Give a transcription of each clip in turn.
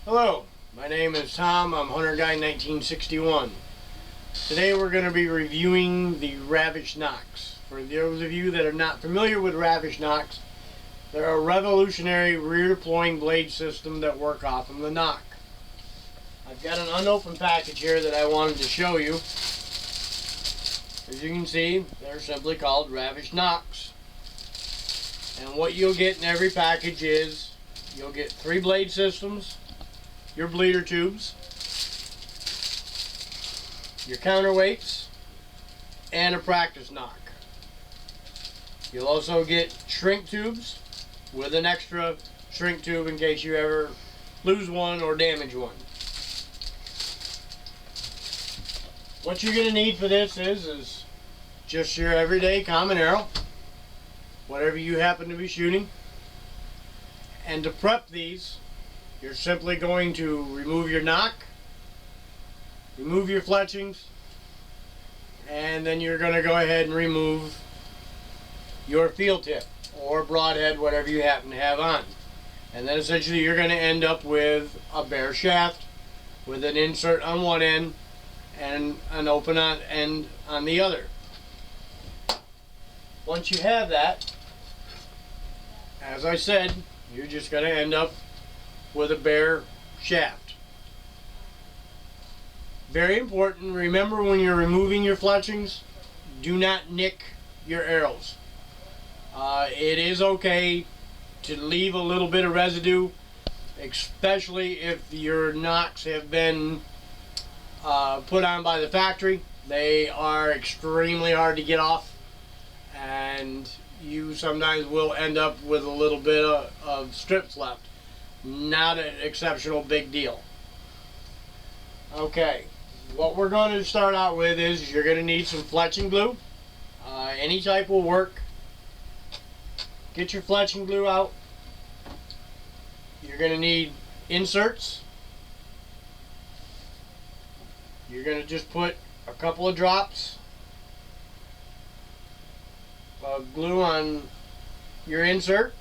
Hello, my name is Tom. I'm Hunter Guy 1961. Today we're going to be reviewing the Ravage Nocks. For those of you that are not familiar with Ravage Nocks, they're a revolutionary rear deploying blade system that work off of the Nock. I've got an unopened package here that I wanted to show you. As you can see, they're simply called Ravage Nocks. And what you'll get in every package is you'll get 3 blade systems, your bleeder tubes, your counterweights, and a practice nock. You'll also get shrink tubes with an extra shrink tube in case you ever lose one or damage one. What you're going to need for this is just your everyday common arrow, whatever you happen to be shooting. And to prep these, you're simply going to remove your nock, remove your fletchings, and then you're going to go ahead and remove your field tip or broadhead, whatever you happen to have on. And then essentially you're going to end up with a bare shaft with an insert on one end and an open end on the other. Once you have that, as I said, you're just going to end up with a bare shaft. Very important, remember when you're removing your fletchings, do not nick your arrows. It is okay to leave a little bit of residue, especially if your nocks have been put on by the factory. They are extremely hard to get off, and you sometimes will end up with a little bit of strips left. Not an exceptional big deal. Okay, what we're going to start out with is you're going to need some fletching glue. Any type will work. Get your fletching glue out. You're going to need inserts. You're going to just put a couple of drops of glue on your insert.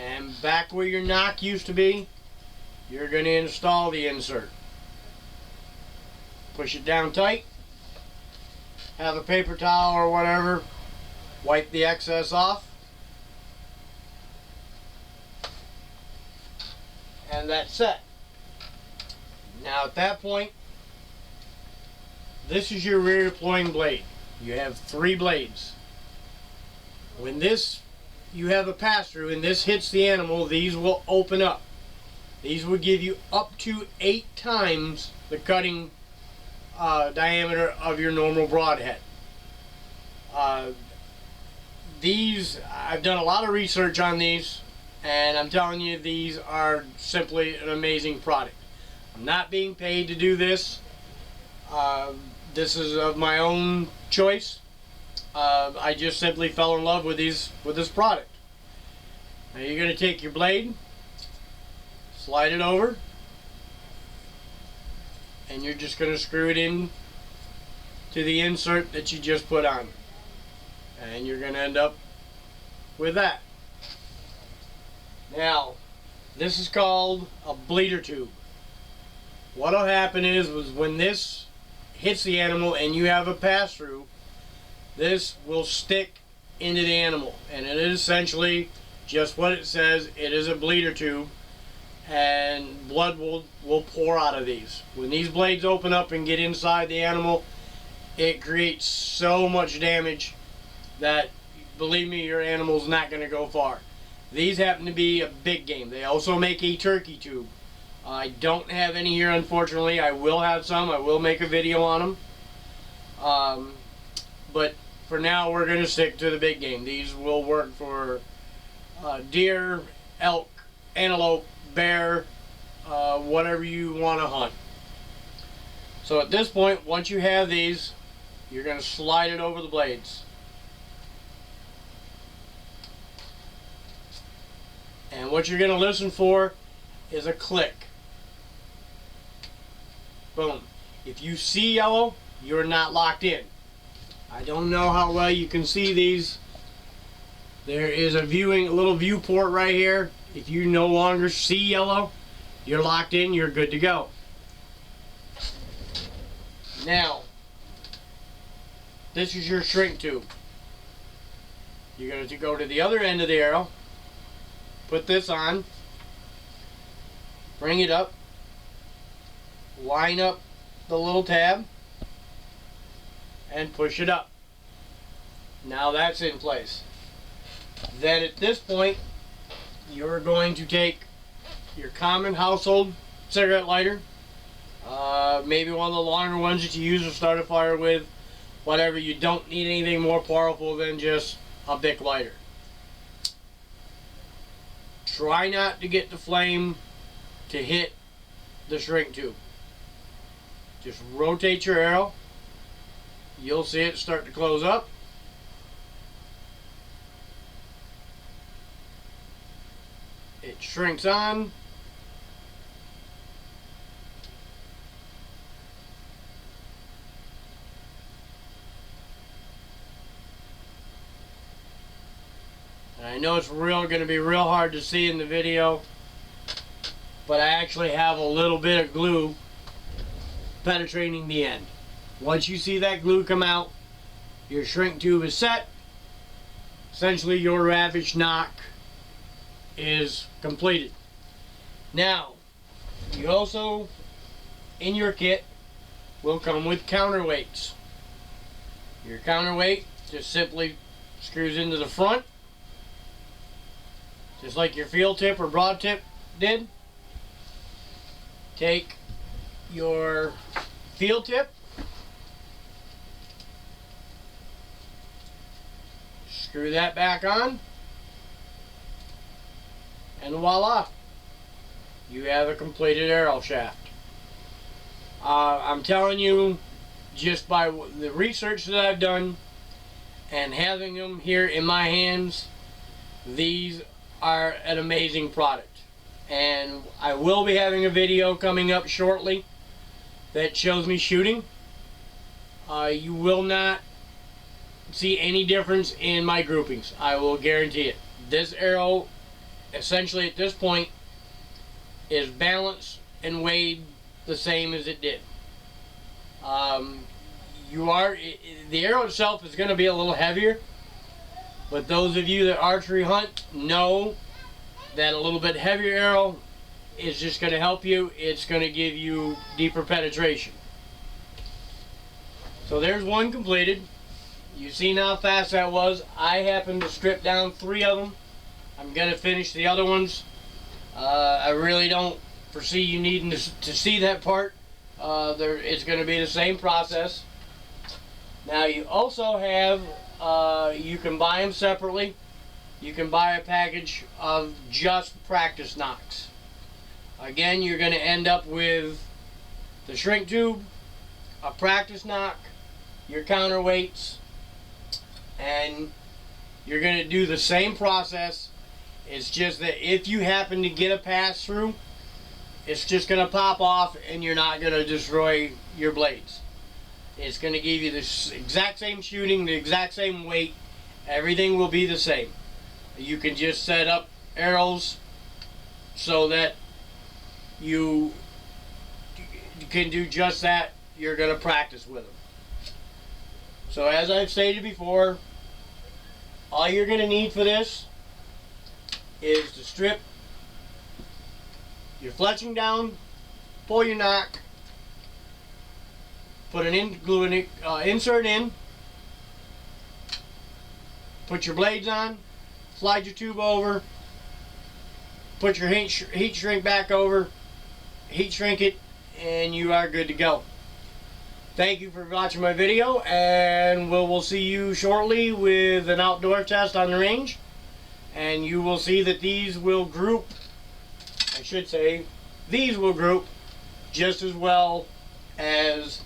And back where your nock used to be, you're going to install the insert. Push it down tight. Have a paper towel or whatever. Wipe the excess off. And that's set. Now at that point, this is your rear deploying blade. You have 3 blades. When you have a pass-through and this hits the animal, these will open up. These will give you up to 8 times the cutting diameter of your normal broadhead. I've done a lot of research on these, and I'm telling you, these are simply an amazing product. I'm not being paid to do this. This is of my own choice. I just simply fell in love with this product. Now you're going to take your blade, slide it over, and you're just going to screw it in to the insert that you just put on. And you're going to end up with that. Now, this is called a bleeder tube. What'll happen is when this hits the animal and you have a pass-through, this will stick into the animal, and it is essentially just what it says. It is a bleeder tube, and blood will pour out of these. When these blades open up and get inside the animal, it creates so much damage that, believe me, your animal's not going to go far. These happen to be a big game. They also make a turkey tube. I don't have any here, unfortunately. I will have some. I will make a video on them. But for now, we're going to stick to the big game. These will work for deer, elk, antelope, bear, whatever you want to hunt. So at this point, once you have these, you're going to slide it over the blades. And what you're going to listen for is a click. Boom. If you see yellow, you're not locked in. I don't know how well you can see these There is a little viewport right here. If you no longer see yellow, you're locked in, you're good to go. Now, this is your shrink tube. You're going to go to the other end of the arrow, put this on, bring it up, line up the little tab, and push it up. Now that's in place. Then at this point, you're going to take your common household cigarette lighter, maybe one of the longer ones that you use to start a fire with, whatever. You don't need anything more powerful than just a Bic lighter. Try not to get the flame to hit the shrink tube. Just rotate your arrow. You'll see it start to close up. It shrinks on. And I know it's going to be real hard to see in the video, but I actually have a little bit of glue penetrating the end. Once you see that glue come out, your shrink tube is set. Essentially, your Ravage Knock is completed. Now, you also, in your kit, will come with counterweights. Your counterweight just simply screws into the front, just like your field tip or broad tip did. Take your field tip, screw that back on, and voila, you have a completed arrow shaft. I'm telling you, just by the research that I've done and having them here in my hands, these are an amazing product. And I will be having a video coming up shortly that shows me shooting. You will not see any difference in my groupings. I will guarantee it. This arrow, essentially at this point, is balanced and weighed the same as it did. The arrow itself is going to be a little heavier, but those of you that archery hunt know that a little bit heavier arrow is just going to help you. It's going to give you deeper penetration. So there's one completed. You've seen how fast that was. I happened to strip down 3 of them. I'm going to finish the other ones. I really don't foresee you needing to see that part. It's going to be the same process. Now you also have, you can buy them separately. You can buy a package of just practice knocks. Again, you're going to end up with the shrink tube, a practice knock, your counterweights, and you're going to do the same process. It's just that if you happen to get a pass through, it's just going to pop off and you're not going to destroy your blades. It's going to give you the exact same shooting, the exact same weight. Everything will be the same. You can just set up arrows so that you can do just that. You're going to practice with them. So as I've stated before, all you're going to need for this is to strip your fletching down, pull your knock, put an insert in, put your blades on, slide your tube over, put your heat shrink back over, heat shrink it, and you are good to go. Thank you for watching my video, and we'll see you shortly with an outdoor test on the range. And you will see that these will group, I should say, these will group just as well as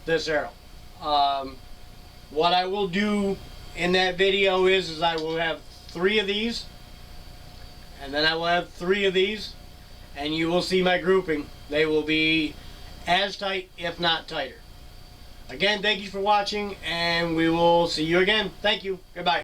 this arrow. What I will do in that video is I will have 3 of these, and then I will have 3 of these, and you will see my grouping. They will be as tight, if not tighter. Again, thank you for watching, and we will see you again. Thank you. Goodbye.